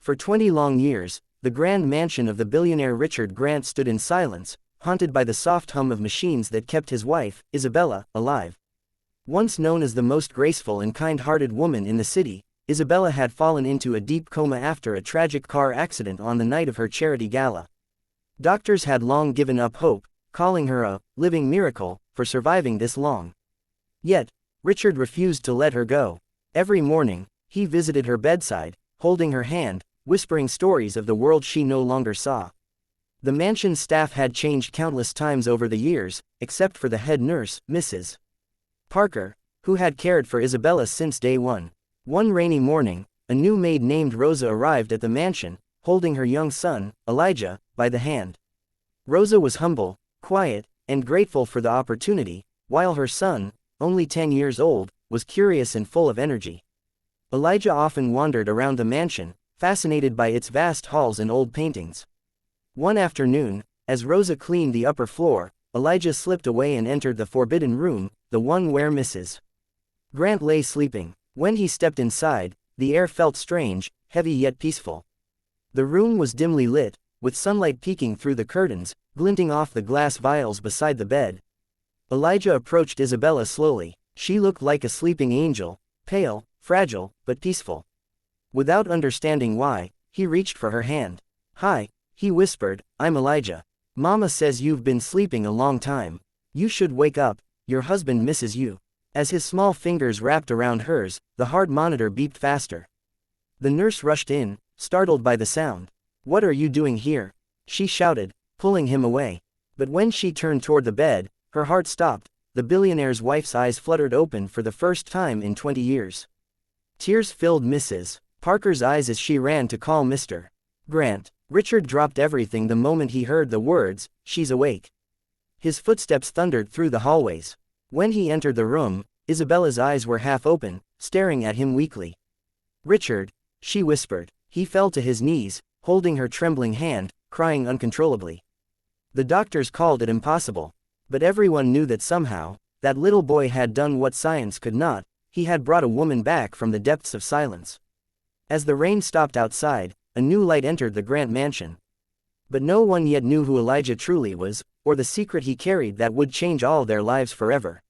For 20 long years, the grand mansion of the billionaire Richard Grant stood in silence, haunted by the soft hum of machines that kept his wife, Isabella, alive. Once known as the most graceful and kind-hearted woman in the city, Isabella had fallen into a deep coma after a tragic car accident on the night of her charity gala. Doctors had long given up hope, calling her a living miracle for surviving this long. Yet, Richard refused to let her go. Every morning, he visited her bedside, holding her hand, whispering stories of the world she no longer saw. The mansion's staff had changed countless times over the years, except for the head nurse, Mrs. Parker, who had cared for Isabella since day one. One rainy morning, a new maid named Rosa arrived at the mansion, holding her young son, Elijah, by the hand. Rosa was humble, quiet, and grateful for the opportunity, while her son, only 10 years old, was curious and full of energy. Elijah often wandered around the mansion, fascinated by its vast halls and old paintings. One afternoon, as Rosa cleaned the upper floor, Elijah slipped away and entered the forbidden room, the one where Mrs. Grant lay sleeping. When he stepped inside, the air felt strange, heavy yet peaceful. The room was dimly lit, with sunlight peeking through the curtains, glinting off the glass vials beside the bed. Elijah approached Isabella slowly. She looked like a sleeping angel, pale, fragile, but peaceful. Without understanding why, he reached for her hand. "Hi," he whispered, "I'm Elijah. Mama says you've been sleeping a long time. You should wake up, your husband misses you." As his small fingers wrapped around hers, the heart monitor beeped faster. The nurse rushed in, startled by the sound. "What are you doing here?" she shouted, pulling him away. But when she turned toward the bed, her heart stopped. The billionaire's wife's eyes fluttered open for the first time in 20 years. Tears filled Mrs. Parker's eyes as she ran to call Mr. Grant. Richard dropped everything the moment he heard the words, "She's awake." His footsteps thundered through the hallways. When he entered the room, Isabella's eyes were half open, staring at him weakly. "Richard," she whispered. He fell to his knees, holding her trembling hand, crying uncontrollably. The doctors called it impossible. But everyone knew that somehow, that little boy had done what science could not. He had brought a woman back from the depths of silence. As the rain stopped outside, a new light entered the Grant mansion. But no one yet knew who Elijah truly was, or the secret he carried that would change all their lives forever.